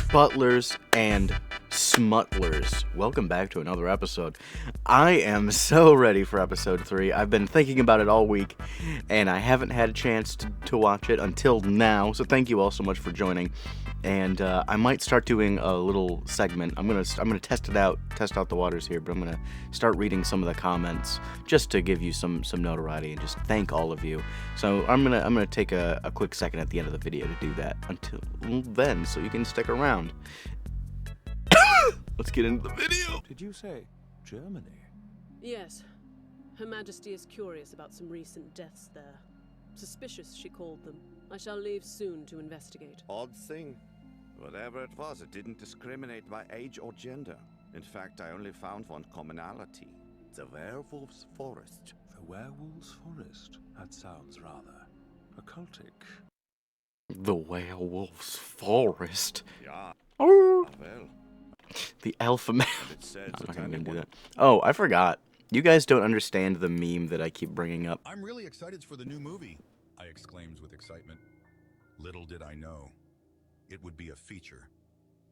Black Butlers and Smuttlers. Welcome back to another episode. I am so ready for episode 3. I've been thinking about it all week, and I haven't had a chance to watch it until now, so thank you all so much for joining. And I might start doing a little segment. I'm gonna test out the waters here, but I'm gonna start reading some of the comments just to give you some notoriety and just thank all of you. So I'm gonna take a quick second at the end of the video to do that. Until then, so you can stick around. Let's get into the video. Did you say Germany? Yes. Her Majesty is curious about some recent deaths there. Suspicious, she called them. I shall leave soon to investigate. Odd thing. Whatever it was, it didn't discriminate by age or gender. In fact, I only found one commonality. The werewolf's forest. The werewolf's forest? That sounds rather occultic. The werewolf's forest. Yeah. Oh. Well. The alpha man. I'm not gonna do that. Oh, I forgot. You guys don't understand the meme that I keep bringing up. I'm really excited for the new movie, I exclaimed with excitement. Little did I know, it would be a feature.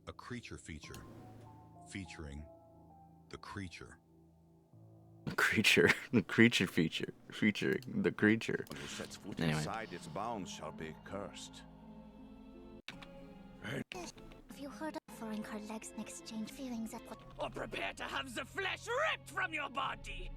A creature feature. Featuring the creature. The creature. The creature feature. Featuring the creature. Who sets foot Anyway. inside its bounds shall be cursed. Have you heard of offering her legs in exchange feelings at what? Or prepare to have the flesh ripped from your body!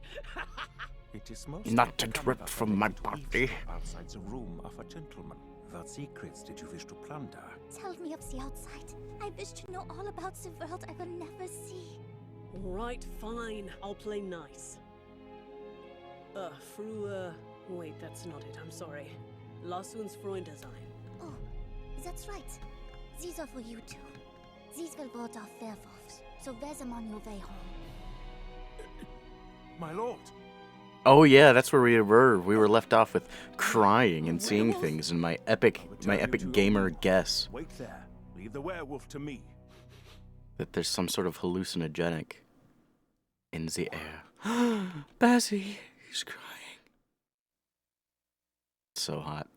It is most Not ripped from my body. Outside the room of a gentleman. What secrets did you wish to plunder? Tell me of the outside. I wish to know all about the world I will never see. Alright, fine. I'll play nice. Wait, that's not it. I'm sorry. Lass uns Freunde sein. Oh, that's right. These are for you two. These will ward off werewolves, so wear them on your way home. My lord! Oh yeah, that's where we were. We were left off with crying and seeing things, and my epic gamer guess Wait there. Leave the werewolf to me. that there's some sort of hallucinogenic in the air. Bessie, he's crying. So hot.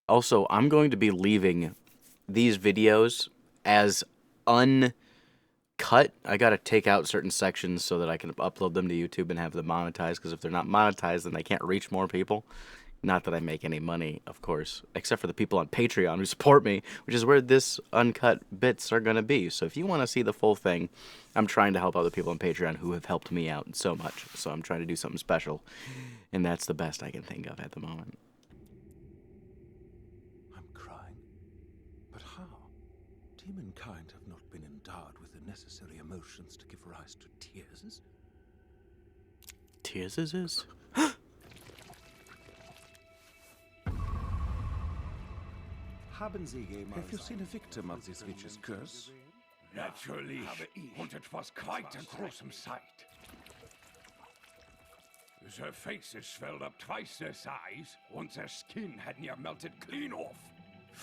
Also, I'm going to be leaving these videos as uncut. I gotta take out certain sections so that I can upload them to YouTube and have them monetized, because if they're not monetized, then I can't reach more people. Not that I make any money, of course, except for the people on Patreon who support me, which is where this uncut bits are gonna be. So if you want to see the full thing, I'm trying to help other people on Patreon who have helped me out so much. So I'm trying to do something special, and that's the best I can think of at the moment. Demonkind have not been endowed with the necessary emotions to give rise to tears. Tears is? Have you seen a victim of this witch's curse? Naturally, and it was quite a gruesome sight. Their faces swelled up twice their size, and their skin had near melted clean off.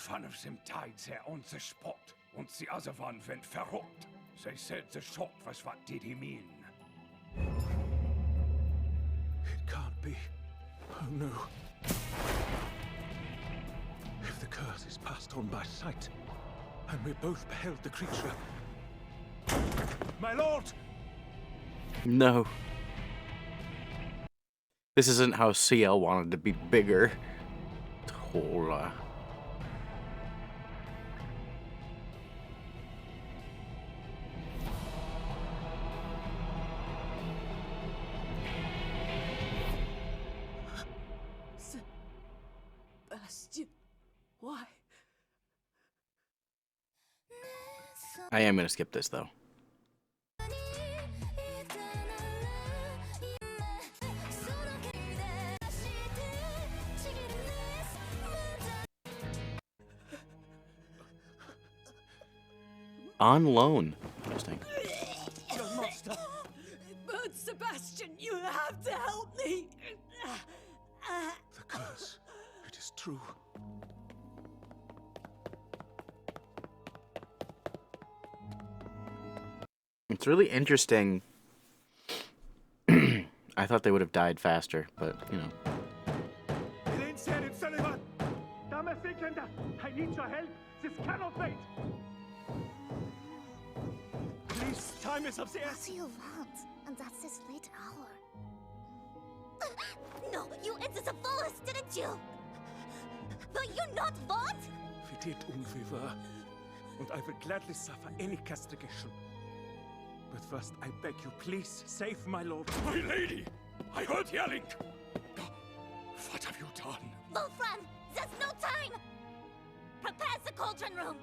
One of them died there on the spot, and the other one went verrückt. They said the shot was what did him in. It can't be. Oh no. If the curse is passed on by sight, and we both beheld the creature. My lord! No. This isn't how Ciel wanted to be bigger. Tola. Sebastian, why? I am gonna skip this though. On loan. Interesting. But Sebastian, you have to help me. The curse. It is true. It's really interesting. I thought they would have died faster, but, you know. I need your help. This cannot wait. Please, time is of the What essence. do you want? And at this late hour? No, you entered the forest, didn't you? Were you not warned? We did, we were. And I will gladly suffer any castigation. But first, I beg you, please, save my lord. My lady! I heard yelling! What have you done? Wolfram, there's no time! Prepare the cauldron room!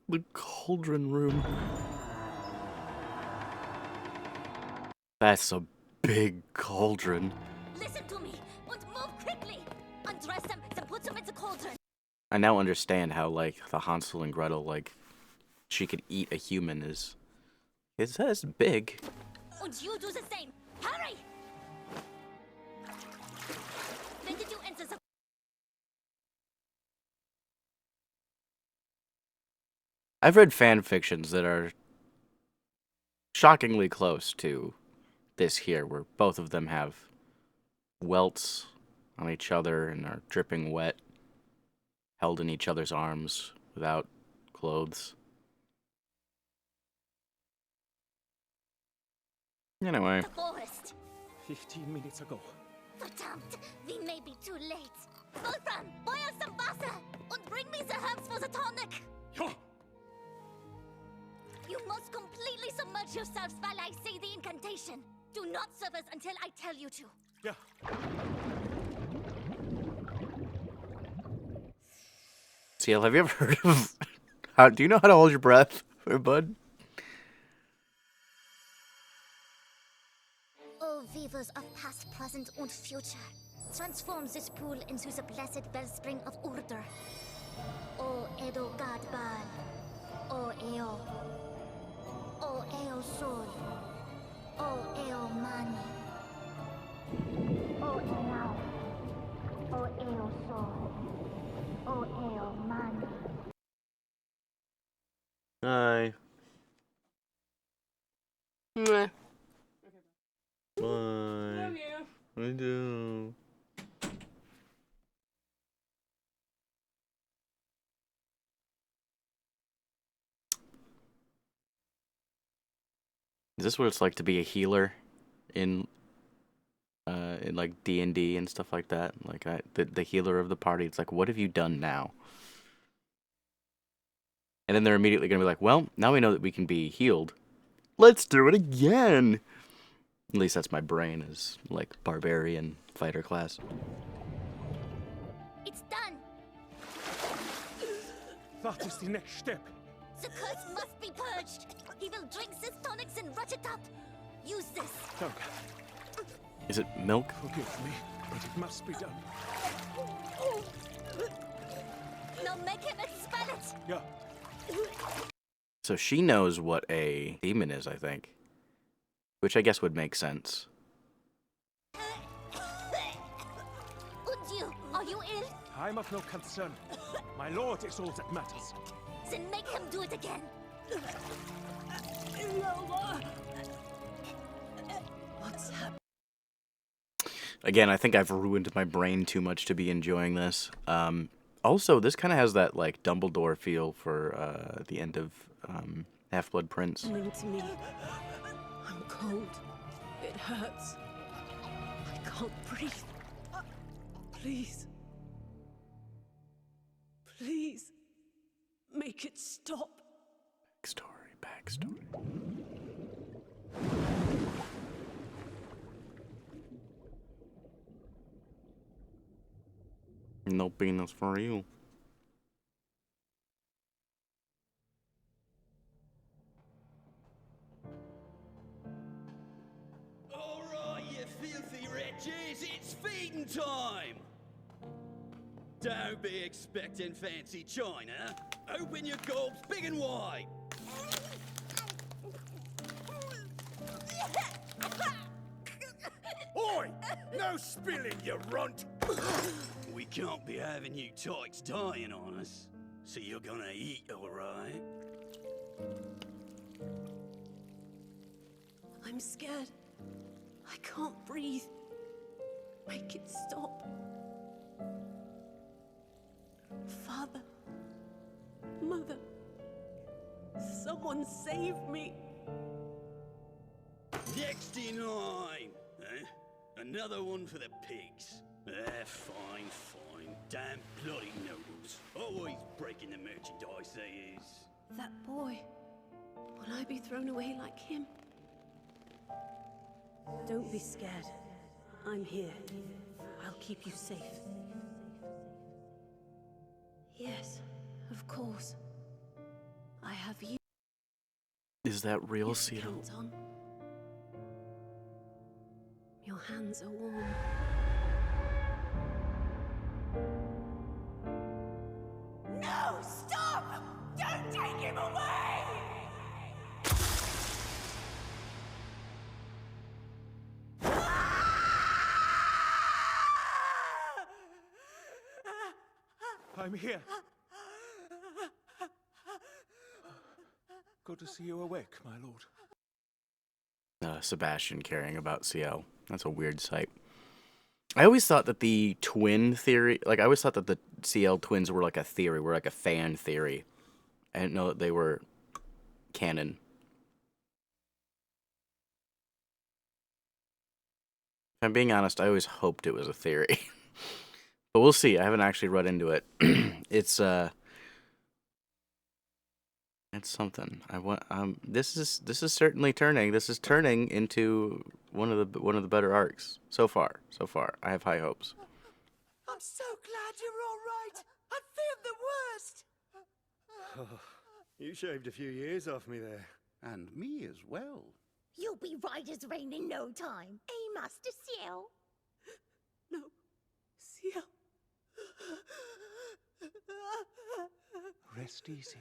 The cauldron room. That's a big cauldron. Listen to me, and move quickly! Undress them, then put them in the cauldron! I now understand how, like, the Hansel and Gretel, like, she could eat a human is... That's big. And you do the same! Hurry! When did you enter the... I've read fan fictions that are shockingly close to this here, where both of them have welts on each other and are dripping wet, held in each other's arms without clothes. Anyway. The forest! 15 minutes ago. Verdammt, we may be too late. Wolfram, boil some water! And bring me the herbs for the tonic! Ja! You must completely submerge yourselves while I say the incantation. Do not surface until I tell you to. Yeah. Ciel, have you ever heard of... do you know how to hold your breath, bud? O weavers of past, present, and future, transform this pool into the blessed wellspring of order. O Edo God Baal, O Eo, O Eo Sol, O Eo Mani, O Eo, O Eo Sol, O Eo Mani. Hi. Bye. Bye. I do. Is this what it's like to be a healer in like D&D and stuff like that? Like the healer of the party, it's like, what have you done now? And then they're immediately going to be like, well, now we know that we can be healed. Let's do it again! At least that's my brain as, like, barbarian fighter class. It's done! That is the next step. The curse must be purged! He will drink this tonics and rush it up! Use this! Don't. Is it milk? Forgive me, but it must be done. Now make him expel it! Yeah. So she knows what a demon is, I think. Which I guess would make sense. And you, are you ill? I'm of no concern. My lord is all that matters. Then make him do it again! What's happening? Again, I think I've ruined my brain too much to be enjoying this. Also, this kind of has that, like, Dumbledore feel for the end of Half-Blood Prince. Coming to me. I'm cold. It hurts. I can't breathe. Please. Please. Make it stop. Backstory. No penis for you. Alright, you filthy wretches, it's feeding time! Don't be expecting fancy china. Open your gulps big and wide. Oi! No spilling, you runt! We can't be having you tykes dying on us. So you're gonna eat, alright? I'm scared. I can't breathe. Make it stop. Someone save me! Next in line! Eh? Another one for the pigs. Fine, fine. Damn bloody nobles. Always breaking the merchandise they is. That boy. Will I be thrown away like him? Don't be scared. I'm here. I'll keep you safe. Yes, of course. I have you. Is that real, to Ciel? count on. Your hands are warm. No! Stop! Don't take him away! I'm here. Good to see you awake, my lord. Sebastian caring about Ciel. That's a weird sight. I always thought that the twin theory, like I always thought that the Ciel twins were like a theory, were like a fan theory. I didn't know that they were canon. If I'm being honest, I always hoped it was a theory. But we'll see. I haven't actually read into it. It's something. This is certainly turning. This is turning into one of the better arcs so far. So far, I have high hopes. I'm so glad you're all right. I feared the worst. Oh, you shaved a few years off me there. And me as well. You'll be right as rain in no time. Eh, Master Ciel? No. Ciel. Rest easy.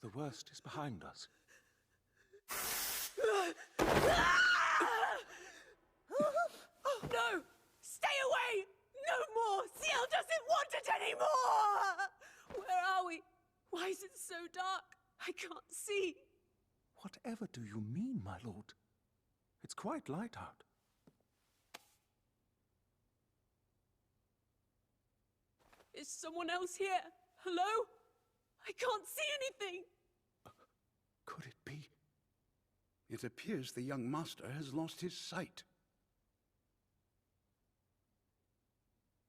The worst is behind us. Oh no! Stay away! No more! Ciel doesn't want it anymore! Where are we? Why is it so dark? I can't see. Whatever do you mean, my lord? It's quite light out. Is someone else here? Hello? I can't see anything! Could it be? It appears the young master has lost his sight.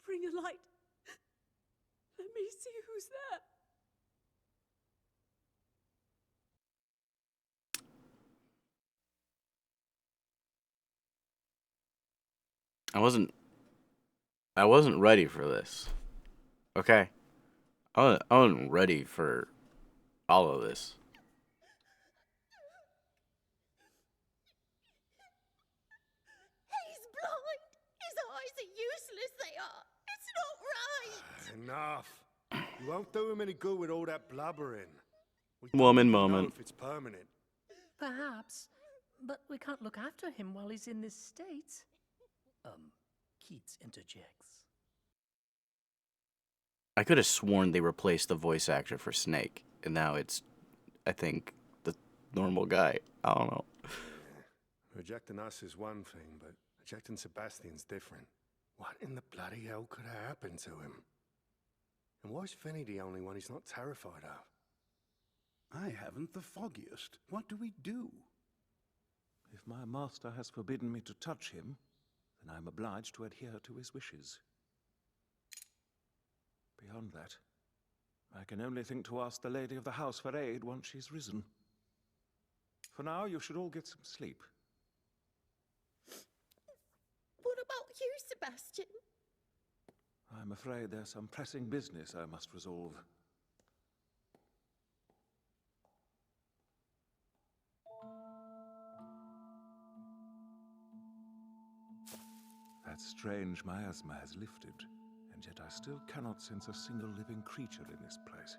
Bring a light. Let me see who's there. I wasn't ready for this. Okay? I wasn't ready for all of this. He's blind. His eyes are useless, they are. It's not right. Enough. You won't do him any good with all that blubbering. We Woman don't know moment. if it's permanent. Perhaps, but we can't look after him while he's in this state. Keats interjects. I could have sworn they replaced the voice actor for Snake, and now it's, I think, the normal guy. I don't know. Rejecting us is one thing, but rejecting Sebastian's different. What in the bloody hell could have happened to him? And why is Finney the only one he's not terrified of? I haven't the foggiest. What do we do? If my master has forbidden me to touch him, then I'm obliged to adhere to his wishes. Beyond that, I can only think to ask the lady of the house for aid once she's risen. For now, you should all get some sleep. What about you, Sebastian? I'm afraid there's some pressing business I must resolve. That strange miasma has lifted, and yet I still cannot sense a single living creature in this place.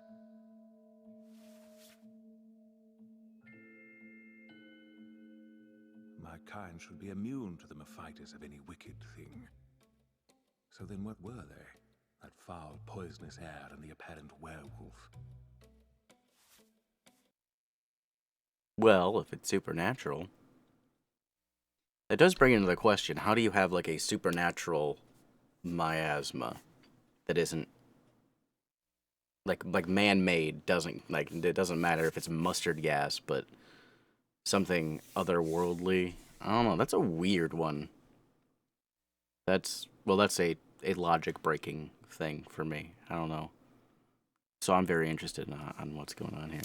My kind should be immune to the mephitis of any wicked thing. So then what were they? That foul, poisonous air and the apparent werewolf? Well, if it's supernatural. It does bring into the question, how do you have like a supernatural miasma that isn't like man-made doesn't, like, it doesn't matter if it's mustard gas, but something otherworldly. I don't know. That's a weird one. That's a logic breaking thing for me. I don't know. So I'm very interested on what's going on here.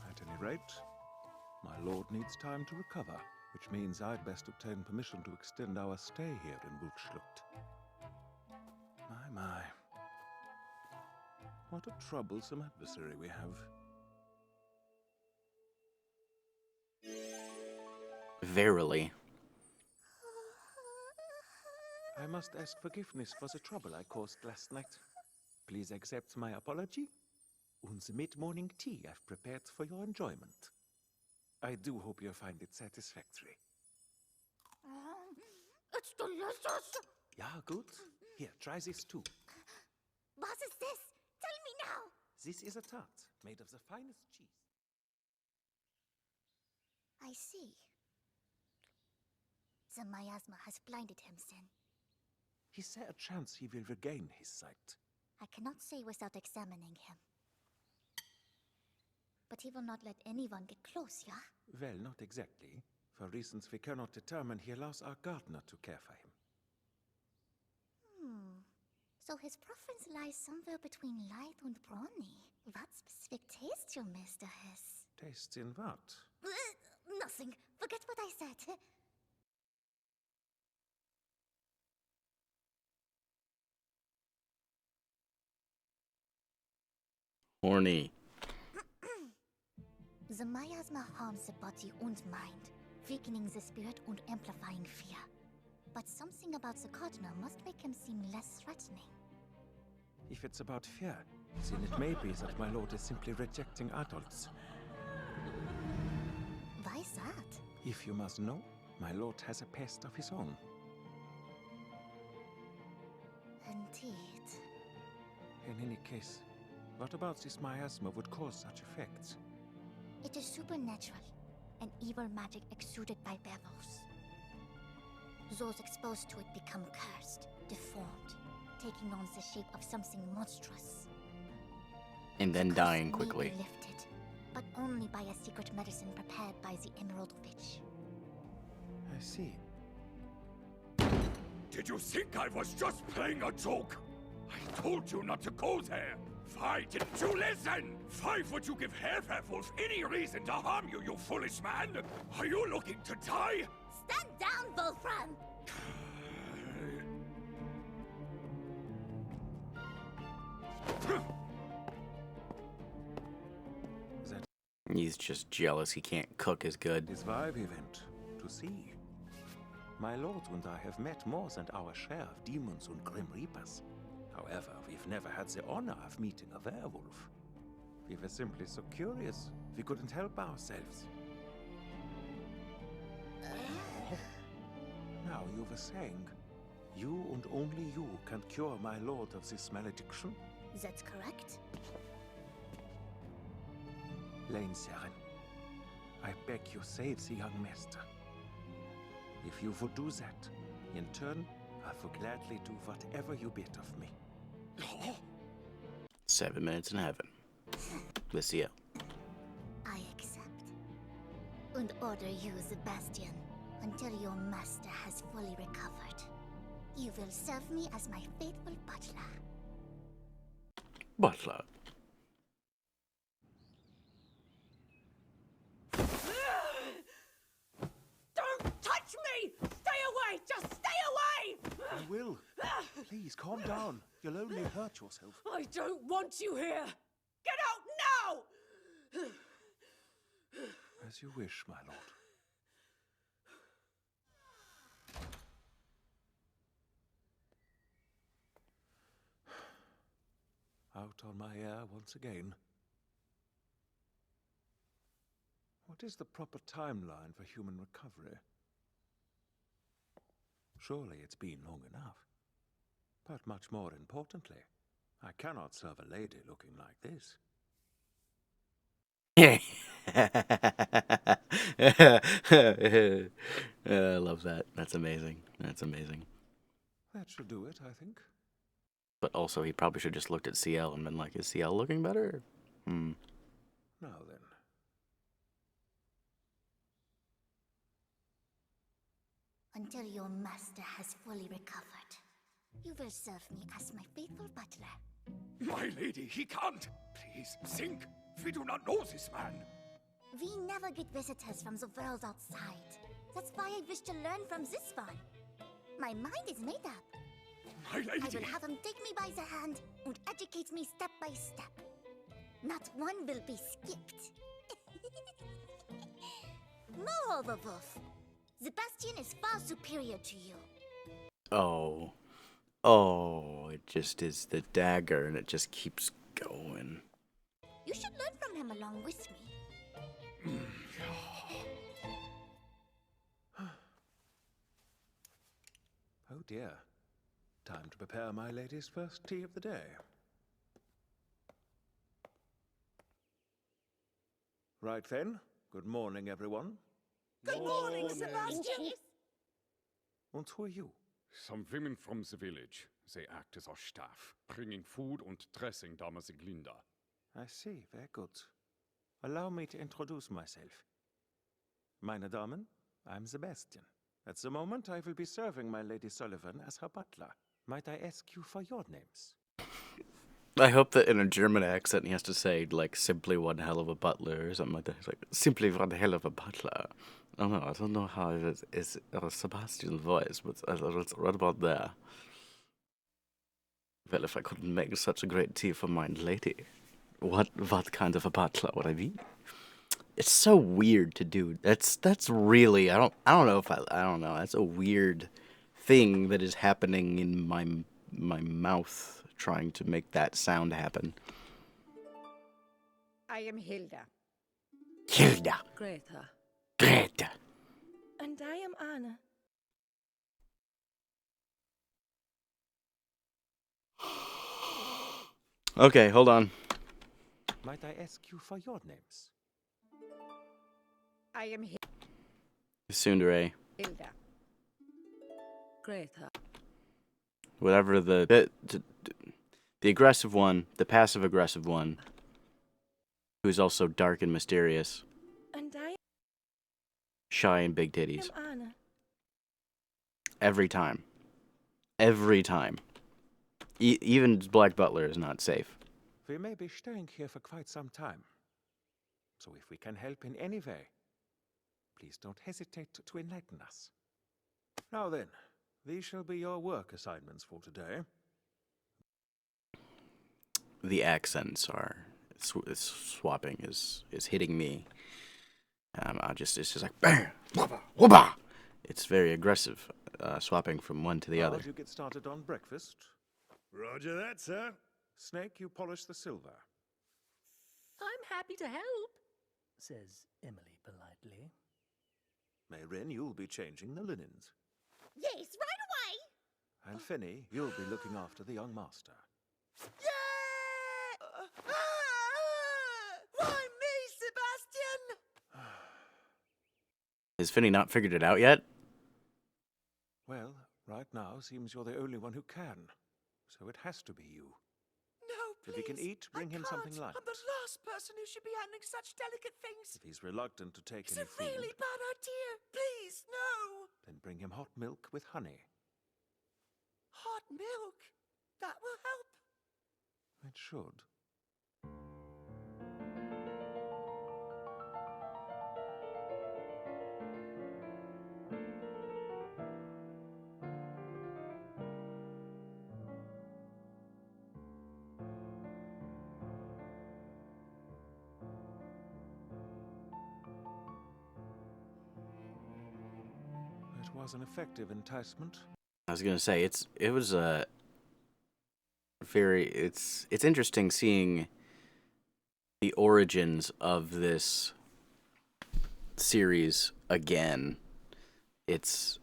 At any rate, my lord needs time to recover, which means I'd best obtain permission to extend our stay here in Wulfschlucht. My. What a troublesome adversary we have. Verily. I must ask forgiveness for the trouble I caused last night. Please accept my apology and the mid-morning tea I've prepared for your enjoyment. I do hope you find it satisfactory. It's delicious! Yeah, good. Here, try this too. What is this? Tell me now! This is a tart made of the finest cheese. I see. The miasma has blinded him, then. Is there a chance he will regain his sight? I cannot say without examining him. But he will not let anyone get close, yeah? Well, not exactly. For reasons we cannot determine, he allows our gardener to care for him. So his preference lies somewhere between light and brownie. What specific taste your master has? Tastes in what? Nothing. Forget what I said. Horny. The miasma harms the body and mind, weakening the spirit and amplifying fear. But something about the cardinal must make him seem less threatening. If it's about fear, then it may be that my lord is simply rejecting adults. Why is that? If you must know, my lord has a pest of his own. Indeed. In any case, what about this miasma would cause such effects? It is supernatural, an evil magic exuded by devils. Those exposed to it become cursed, deformed, taking on the shape of something monstrous. And then dying quickly. May be lifted, but only by a secret medicine prepared by the Emerald Witch. I see. Did you think I was just playing a joke? I told you not to go there. Why didn't you listen? Why would you give Wolf any reason to harm you, you foolish man? Are you looking to die? Stand down, Wolfram! He's just jealous he can't cook as good. This why we went to see. My lord and I have met more than our share of demons and grim reapers. However, we've never had the honor of meeting a werewolf. We were simply so curious, we couldn't help ourselves. Now, you were saying, you and only you can cure my lord of this malediction? That's correct. Lane Saren, I beg you save the young master. If you would do that, in turn, I will gladly do whatever you bid of me. 7 minutes in heaven. With Ciel. I accept. And order you, Sebastian, until your master has fully recovered. You will serve me as my faithful butler. Butler. Don't touch me! Stay away! Just stay away! I will. Please, calm down. You'll only hurt yourself. I don't want you here! Get out now! As you wish, my lord. Out on my air once again. What is the proper timeline for human recovery? Surely it's been long enough. But much more importantly, I cannot serve a lady looking like this. I love that. That's amazing. That's amazing. That should do it, I think. But also, he probably should just looked at Ciel and been like, is Ciel looking better? Now then. Until your master has fully recovered, you will serve me as my faithful butler. My lady, he can't! Please, think! We do not know this man! We never get visitors from the world outside. That's why I wish to learn from this one. My mind is made up. My lady! I will have him take me by the hand and educate me step by step. Not one will be skipped. Moreover, Wolf, Sebastian is far superior to you. Oh. Oh, it just is the dagger and it just keeps going. You should learn from him along with me. Oh dear. Time to prepare my lady's first tea of the day. Right then. Good morning, everyone. Good morning, Sebastian. And who are you? Some women from the village. They act as our staff, bringing food and dressing Dame Sieglinde. I see. Very good. Allow me to introduce myself. Meine Damen, I'm Sebastian. At the moment, I will be serving my Lady Sullivan as her butler. Might I ask you for your names? I hope that in a German accent he has to say, like, simply one hell of a butler or something like that. He's like, simply one hell of a butler. I don't know how it is Sebastian's voice, but it's right about there. Well, if I couldn't make such a great tea for my lady, what kind of a butler would I be? It's so weird to do. That's really, I don't know. That's a weird thing that is happening in my mouth, trying to make that sound happen. I am Hilda. Hilda. Greta. Greta. And I am Anna. Okay, hold on. Might I ask you for your names? I am Tsundere. Hilda. Greta. Whatever the aggressive one, the passive aggressive one, who's also dark and mysterious. And I Shy and big titties. am Anna. Every time. Every time. Even Black Butler is not safe. We may be staying here for quite some time. So if we can help in any way, please don't hesitate to enlighten us. Now then, these shall be your work assignments for today. The accents are swapping is hitting me. It's just like bam, whoopa, whoopa. It's very aggressive, swapping from one to the other. How'd you get started on breakfast? Roger that, sir. Snake, you polish the silver. I'm happy to help, says Emily politely. Mayrin, you'll be changing the linens. Yes, right away! And Finny, you'll be looking after the young master. Why me, Sebastian? Has Finny not figured it out yet? Well, right now seems you're the only one who can. So it has to be you. No, please. If he can eat, bring him something light. I'm the last person who should be handling such delicate things. If he's reluctant to take It's any a food, really bad idea. Please, no. then bring him hot milk with honey. Hot milk. That will help. It should. It was an effective enticement. I was gonna say it's interesting seeing the origins of this series again. It's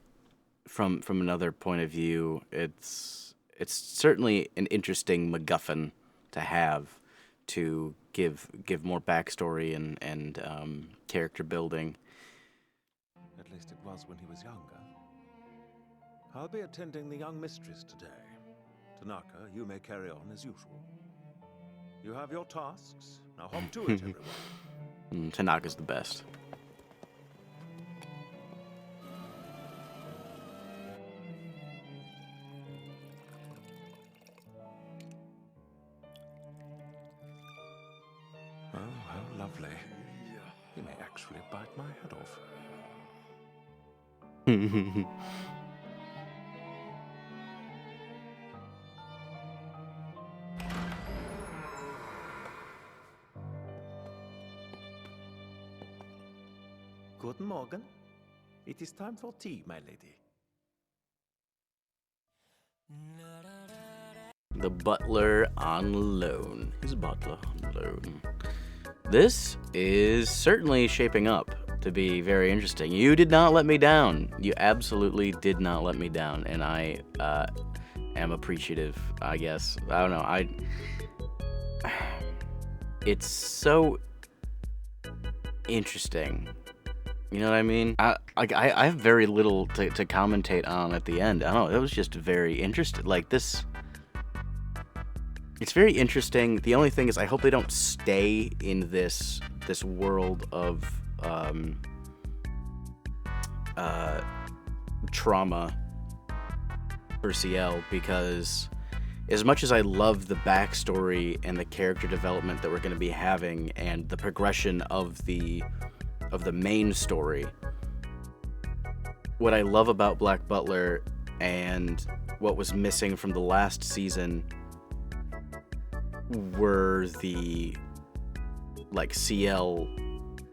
from another point of view. It's certainly an interesting MacGuffin to have to give more backstory and character building. At least it was when he was younger. I'll be attending the young mistress today. Naka, you may carry on as usual. You have your tasks. Now hop to it, everyone. Tanaka's the best. Oh, how lovely. He may actually bite my head off. Guten Morgen. It is time for tea, my lady. The butler on loan. His butler on loan. This is certainly shaping up to be very interesting. You did not let me down. You absolutely did not let me down, and I am appreciative, I guess. I don't know. It's so interesting. You know what I mean? I have very little to commentate on at the end. I don't know. It was just very interesting. Like this. It's very interesting. The only thing is, I hope they don't stay in this world of trauma for Ciel, because as much as I love the backstory and the character development that we're going to be having and the progression of the main story, what I love about Black Butler and what was missing from the last season were the, like, Ciel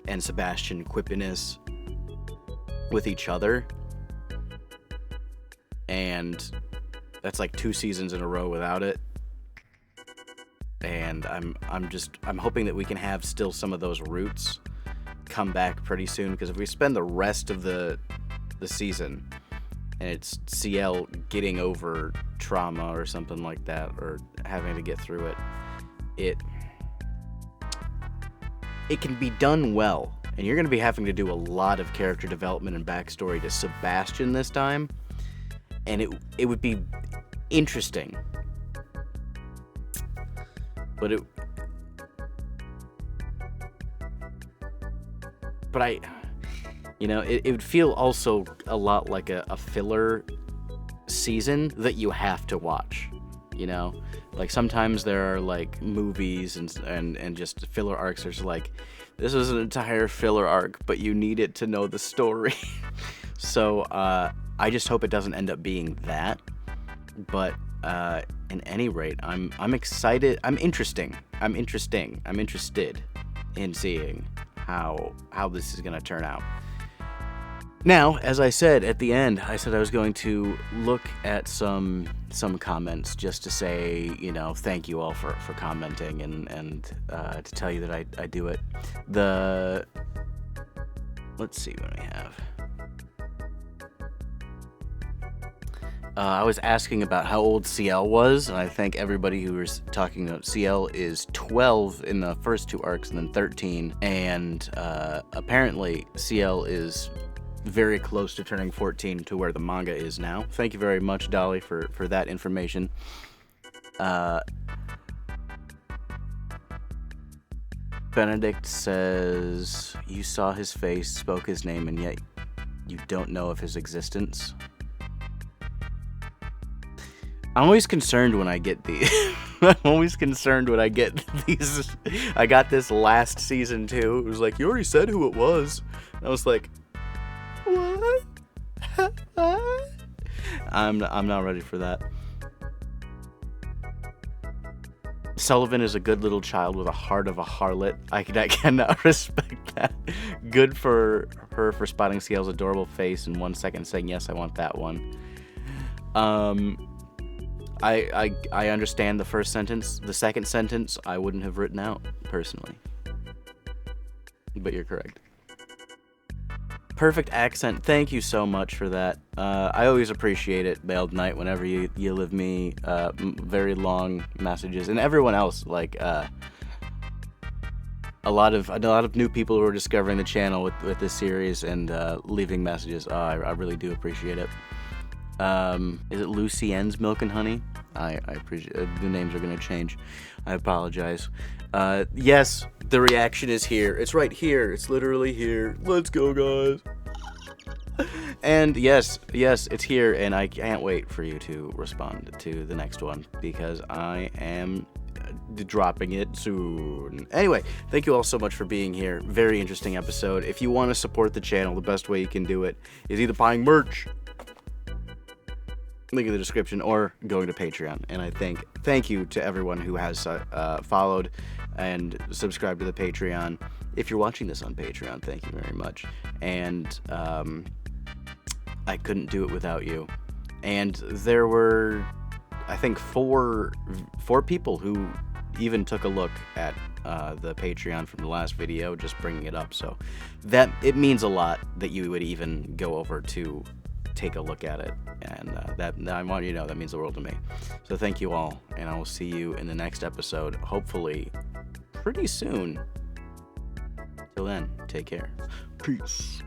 and Sebastian quippiness with each other, and that's like 2 seasons in a row without it. And I'm hoping that we can have still some of those roots come back pretty soon, because if we spend the rest of the season and it's Ciel getting over trauma or something like that, or having to get through it, it can be done well. And you're going to be having to do a lot of character development and backstory to Sebastian this time, and it would be interesting. But it would feel also a lot like a filler season that you have to watch, you know? Like, sometimes there are, like, movies and just filler arcs. There's, like, this is an entire filler arc, but you need it to know the story. So, I just hope it doesn't end up being that. But, at any rate, I'm excited. I'm interested in seeing how this is going to turn out. Now, as I said at the end, I said I was going to look at some comments just to say, thank you all for commenting and to tell you that I do it. Let's see what we have. I was asking about how old Ciel was, and I think everybody who was talking about Ciel is 12 in the first 2 arcs and then 13, and apparently Ciel is very close to turning 14 to where the manga is now. Thank you very much, Dolly, for that information. Benedict says, you saw his face, spoke his name, and yet you don't know of his existence. I'm always concerned when I get these. I'm always concerned when I get these. I got this last season too. It was like, you already said who it was. And I was like, what? I'm not ready for that. Sullivan is a good little child with a heart of a harlot. I cannot respect that. Good for her for spotting Ciel's adorable face in 1 second, saying, yes, I want that one. I understand the first sentence. The second sentence, I wouldn't have written out, personally. But you're correct. Perfect accent. Thank you so much for that. I always appreciate it, Bailed Knight, whenever you leave me very long messages. And everyone else, like, a lot of new people who are discovering the channel with this series and leaving messages. I really do appreciate it. Is it Lucienne's Milk and Honey? I appreciate the names are going to change. I apologize. Yes, the reaction is here. It's right here. It's literally here. Let's go, guys. And yes, it's here, and I can't wait for you to respond to the next one because I am dropping it soon. Anyway, thank you all so much for being here. Very interesting episode. If you want to support the channel, the best way you can do it is either buying merch, link in the description, or going to Patreon. And I thank you to everyone who has followed and subscribed to the Patreon. If you're watching this on Patreon, thank you very much. And I couldn't do it without you. And there were, I think, four people who even took a look at the Patreon from the last video, just bringing it up. So that it means a lot that you would even go over to take a look at it, and that I want you to know that means the world to me. So thank you all, and I will see you in the next episode, hopefully pretty soon. Till then, take care. Peace.